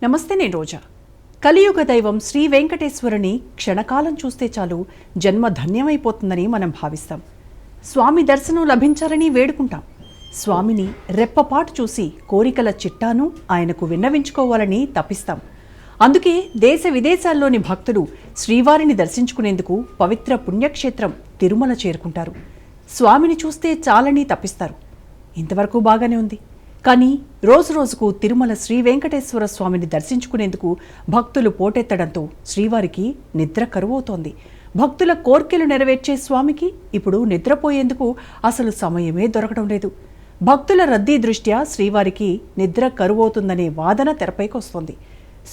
నమస్తే, నేను రోజా. కలియుగ దైవం శ్రీ వెంకటేశ్వరుని క్షణకాలం చూస్తే చాలు జన్మ ధన్యమైపోతుందని మనం భావిస్తాం. స్వామి దర్శనం లభించాలని వేడుకుంటాం. స్వామిని రెప్పపాటు చూసి కోరికల చిట్టాను ఆయనకు విన్నవించుకోవాలని తపిస్తాం. అందుకే దేశ విదేశాల్లోని భక్తులు శ్రీవారిని దర్శించుకునేందుకు పవిత్ర పుణ్యక్షేత్రం తిరుమల చేరుకుంటారు. స్వామిని చూస్తే చాలని తపిస్తారు. ఇంతవరకు బాగానే ఉంది. కానీ రోజురోజుకు తిరుమల శ్రీ వెంకటేశ్వర స్వామిని దర్శించుకునేందుకు భక్తులు పోటెత్తడంతో శ్రీవారికి నిద్ర కరువవుతోంది. భక్తుల కోర్కెలు నెరవేర్చే స్వామికి ఇప్పుడు నిద్రపోయేందుకు అసలు సమయమే దొరకడం లేదు. భక్తుల రద్దీ దృష్ట్యా శ్రీవారికి నిద్ర కరువవుతుందనే వాదన తెరపైకొస్తోంది.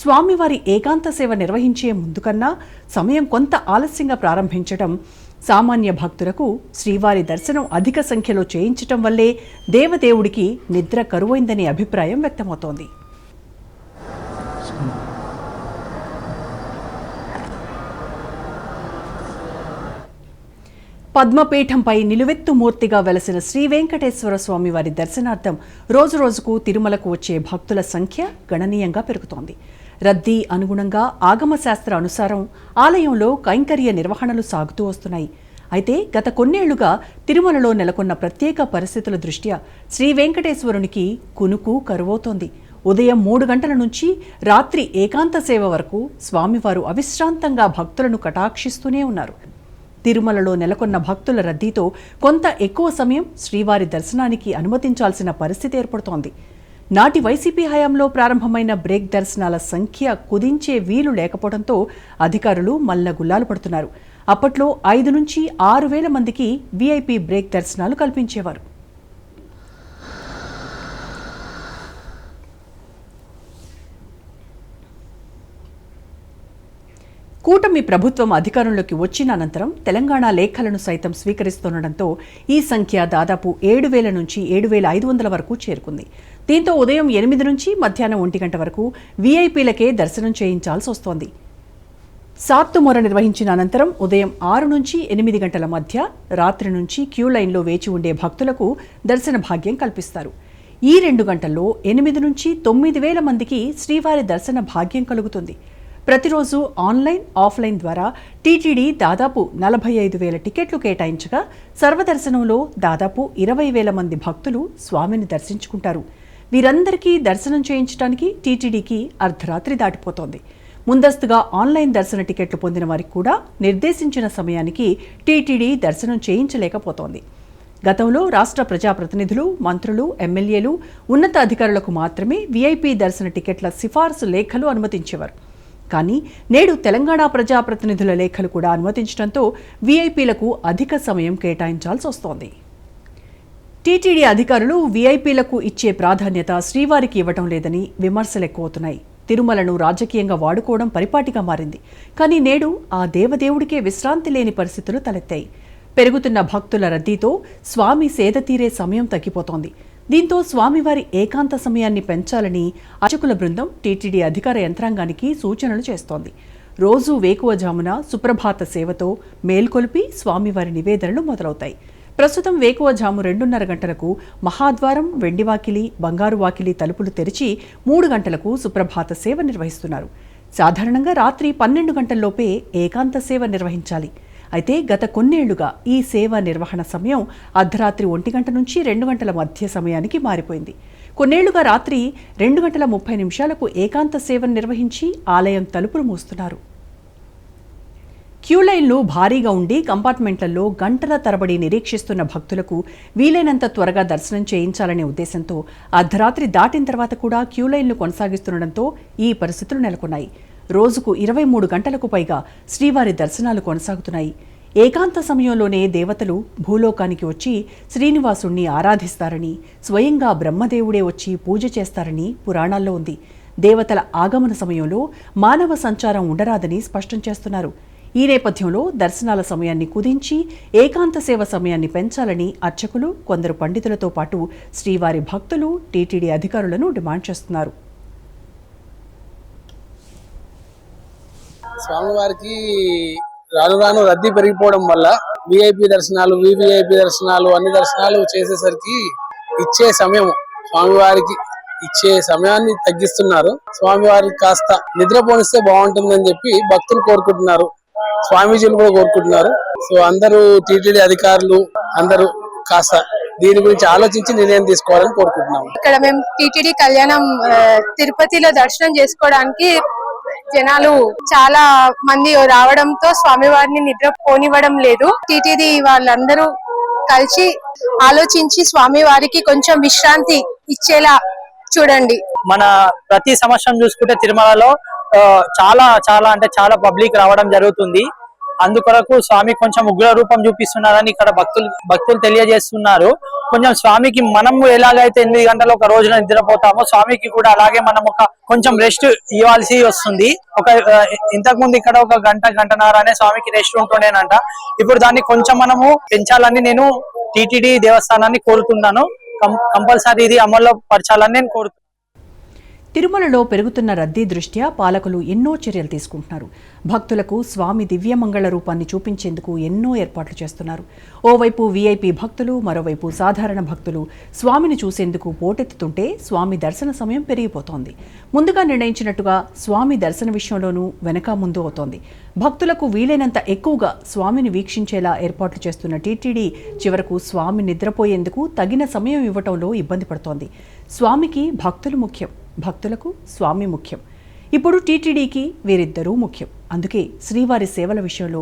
స్వామివారి ఏకాంత సేవ నిర్వహించే ముందుకన్నా సమయం కొంత ఆలస్యంగా ప్రారంభించడం, సామాన్య భక్తులకు శ్రీవారి దర్శనం అధిక సంఖ్యలో చేయించటం వల్లే దేవదేవుడికి నిద్ర కరువైందనే అభిప్రాయం వ్యక్తమవుతోంది. పద్మపీఠంపై నిలువెత్తు మూర్తిగా వెలసిన శ్రీ వెంకటేశ్వర స్వామి వారి దర్శనార్థం రోజురోజుకు తిరుమలకు వచ్చే భక్తుల సంఖ్య గణనీయంగా పెరుగుతోంది. రద్దీ అనుగుణంగా ఆగమశాస్త్ర అనుసారం ఆలయంలో కైంకర్య నిర్వహణలు సాగుతూ వస్తున్నాయి. అయితే గత కొన్నేళ్లుగా తిరుమలలో నెలకొన్న ప్రత్యేక పరిస్థితుల దృష్ట్యా శ్రీ వెంకటేశ్వరునికి కునుకు కరువవుతోంది. ఉదయం 3 గంటల నుంచి రాత్రి ఏకాంత సేవ వరకు స్వామివారు అవిశ్రాంతంగా భక్తులను కటాక్షిస్తూనే ఉన్నారు. తిరుమలలో నెలకొన్న భక్తుల రద్దీతో కొంత ఎక్కువ సమయం శ్రీవారి దర్శనానికి అనుమతించాల్సిన పరిస్థితి ఏర్పడుతోంది. నాటి వైసీపీ హయాంలో ప్రారంభమైన బ్రేక్ దర్శనాల సంఖ్య కుదించే వీలు లేకపోవడంతో అధికారులు మల్లగుల్లాలు పడుతున్నారు. అప్పట్లో 5 నుంచి 6,000 మందికి వీఐపీ బ్రేక్ దర్శనాలు కల్పించేవారు. కూటమి ప్రభుత్వం అధికారంలోకి వచ్చిన అనంతరం తెలంగాణ లేఖలను సైతం స్వీకరిస్తుండటంతో ఈ సంఖ్య దాదాపు 7,000 నుంచి 7,500 వరకు చేరుకుంది. దీంతో ఉదయం 8 నుంచి మధ్యాహ్నం 1 గంట వరకు వీఐపీలకే దర్శనం చేయించాల్సి వస్తోంది. సాత్తుమొర నిర్వహించిన అనంతరం ఉదయం 6 నుంచి 8 గంటల మధ్య రాత్రి నుంచి క్యూ లైన్లో వేచి ఉండే భక్తులకు దర్శన భాగ్యం కల్పిస్తారు. ఈ 2 గంటల్లో 8 నుంచి 9,000 మందికి శ్రీవారి దర్శన భాగ్యం కలుగుతుంది. ప్రతిరోజు ఆన్లైన్, ఆఫ్లైన్ ద్వారా టీటీడీ దాదాపు 45,000 టికెట్లు కేటాయించగా సర్వదర్శనంలో దాదాపు 20,000 మంది భక్తులు స్వామిని దర్శించుకుంటారు. వీరందరికీ దర్శనం చేయించడానికి టీటీడీకి అర్ధరాత్రి దాటిపోతోంది. ముందస్తుగా ఆన్లైన్ దర్శన టికెట్లు పొందిన వారికి కూడా నిర్దేశించిన సమయానికి టీటీడీ దర్శనం చేయించలేకపోతోంది. గతంలో రాష్ట్ర ప్రజాప్రతినిధులు, మంత్రులు, ఎమ్మెల్యేలు, ఉన్నత అధికారులకు మాత్రమే వీఐపీ దర్శన టికెట్ల సిఫార్సు లేఖలు అనుమతించేవారు. కానీ నేడు తెలంగాణ ప్రజాప్రతినిధుల లేఖలు కూడా అనుమతించడంతో వీఐపీలకు అధిక సమయం కేటాయించాల్సి వస్తోంది. టీటీడీ అధికారులు వీఐపీలకు ఇచ్చే ప్రాధాన్యత శ్రీవారికి ఇవ్వటం లేదని విమర్శలు ఎక్కువవుతున్నాయి. తిరుమలను రాజకీయంగా వాడుకోవడం పరిపాటిగా మారింది. కానీ నేడు ఆ దేవదేవుడికే విశ్రాంతి లేని పరిస్థితులు తలెత్తాయి. పెరుగుతున్న భక్తుల రద్దీతో స్వామి సేద తీరే సమయం తగ్గిపోతోంది. దీంతో స్వామివారి ఏకాంత సమయాన్ని పెంచాలని అర్చకుల బృందం టీటీడీ అధికార యంత్రాంగానికి సూచనలు చేస్తోంది. రోజు వేకువజామున సుప్రభాత సేవతో మేల్కొలిపి స్వామివారి నివేదనలు మొదలవుతాయి. ప్రస్తుతం వేకువజాము 2:30 గంటలకు మహాద్వారం, వెండివాకిలి, బంగారు వాకిలి తలుపులు తెరిచి 3 గంటలకు సుప్రభాత సేవ నిర్వహిస్తున్నారు. సాధారణంగా రాత్రి 12 గంటల్లోపే ఏకాంత సేవ నిర్వహించాలి. అయితే గత కొన్నేళ్లుగా ఈ సేవ నిర్వహణ సమయం అర్ధరాత్రి 1 గంట నుంచి 2 గంటల మధ్య సమయానికి మారిపోయింది. కొన్నేళ్లుగా రాత్రి 2:30 ఏకాంత సేవను నిర్వహించి ఆలయం తలుపులు మూస్తున్నారు. క్యూలైన్లు భారీగా ఉండి కంపార్ట్మెంట్లలో గంటల తరబడి నిరీక్షిస్తున్న భక్తులకు వీలైనంత త్వరగా దర్శనం చేయించాలనే ఉద్దేశంతో అర్ధరాత్రి దాటిన తర్వాత కూడా క్యూలైన్లు కొనసాగిస్తుండటంతో ఈ పరిస్థితులు నెలకొన్నాయి. రోజుకు 23 గంటలకు పైగా శ్రీవారి దర్శనాలు కొనసాగుతున్నాయి. ఏకాంత సమయంలోనే దేవతలు భూలోకానికి వచ్చి శ్రీనివాసుణ్ణి ఆరాధిస్తారని, స్వయంగా బ్రహ్మదేవుడే వచ్చి పూజ చేస్తారని పురాణాల్లో ఉంది. దేవతల ఆగమన సమయంలో మానవ సంచారం ఉండరాదని స్పష్టం చేస్తున్నారు. ఈ నేపథ్యంలో దర్శనాల సమయాన్ని కుదించి ఏకాంత సేవ సమయాన్ని పెంచాలని అర్చకులు, కొందరు పండితులతో పాటు శ్రీవారి భక్తులు టీటీడీ అధికారులను డిమాండ్ చేస్తున్నారు. స్వామివారికి రాను రాను రద్దీ పెరిగిపోవడం వల్ల విఐపి దర్శనాలు, వివిఐపి దర్శనాలు, అన్ని దర్శనాలు చేసేసరికి ఇచ్చే సమయం స్వామివారికి ఇచ్చే సమయాన్ని తగ్గిస్తున్నారు. స్వామి వారికి కాస్త నిద్రపోనిస్తే బాగుంటుందని చెప్పి భక్తులు కోరుకుంటున్నారు, స్వామీజీలు కూడా కోరుకుంటున్నారు. సో అందరూ టీటీడీ అధికారులు అందరూ కాస్త దీని గురించి ఆలోచించి నిర్ణయం తీసుకోవాలని కోరుకుంటున్నాము. ఇక్కడ మేము టీటీడీ కళ్యాణం తిరుపతిలో దర్శనం చేసుకోవడానికి జనాలు చాలా మంది రావడంతో స్వామివారిని నిద్ర పోనివ్వడం లేదు. టీటీడీ వాళ్ళందరూ కలిసి ఆలోచించి స్వామివారికి కొంచెం విశ్రాంతి ఇచ్చేలా చూడండి. మన ప్రతి సంవత్సరం చూసుకుంటే తిరుమలలో చాలా చాలా అంటే చాలా పబ్లిక్ రావడం జరుగుతుంది. అందుకొరకు స్వామి కొంచెం ఉగ్ర రూపం చూపిస్తున్నారని ఇక్కడ భక్తులు తెలియజేస్తున్నారు. కొంచెం స్వామికి మనము ఎలాగైతే 8 గంటలు ఒక రోజున నిద్రపోతామో స్వామికి కూడా అలాగే మనం కొంచెం రెస్ట్ ఇవ్వాల్సి వస్తుంది. ఇంతకు ముందు ఇక్కడ 1 గంటన్నర అనే స్వామికి రెస్ట్ ఉంటుండేనంట. ఇప్పుడు దాన్ని కొంచెం మనము పెంచాలని నేను టీటీడీ దేవస్థానాన్ని కోరుతున్నాను. కంపల్సరీ ఇది అమల్లో పరచాలని నేను కోరుతున్నాను. తిరుమలలో పెరుగుతున్న రద్దీ దృష్ట్యా పాలకులు ఎన్నో చర్యలు తీసుకుంటున్నారు. భక్తులకు స్వామి దివ్యమంగళ రూపాన్ని చూపించేందుకు ఎన్నో ఏర్పాట్లు చేస్తున్నారు. ఓవైపు వీఐపీ భక్తులు, మరోవైపు సాధారణ భక్తులు స్వామిని చూసేందుకు పోటెత్తుతుంటే స్వామి దర్శన సమయం పెరిగిపోతోంది. ముందుగా నిర్ణయించినట్టుగా స్వామి దర్శన విషయంలోనూ వెనక ముందు అవుతోంది. భక్తులకు వీలైనంత ఎక్కువగా స్వామిని వీక్షించేలా ఏర్పాట్లు చేస్తున్న టీటీడీ చివరకు స్వామి నిద్రపోయేందుకు తగిన సమయం ఇవ్వటంలో ఇబ్బంది పడుతోంది. స్వామికి భక్తులు ముఖ్యం, భక్తులకు స్వామి ముఖ్యం. ఇప్పుడు టీటీడీకి వీరిద్దరూ ముఖ్యం. అందుకే శ్రీవారి సేవల విషయంలో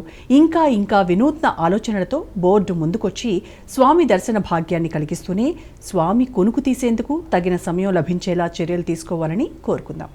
ఇంకా వినూత్న ఆలోచనలతో బోర్డు ముందుకొచ్చి స్వామి దర్శన భాగ్యాన్ని కలిగిస్తూనే స్వామి కొనుకు తీసేందుకు తగిన సమయం లభించేలా చర్యలు తీసుకోవాలని కోరుకుందాం.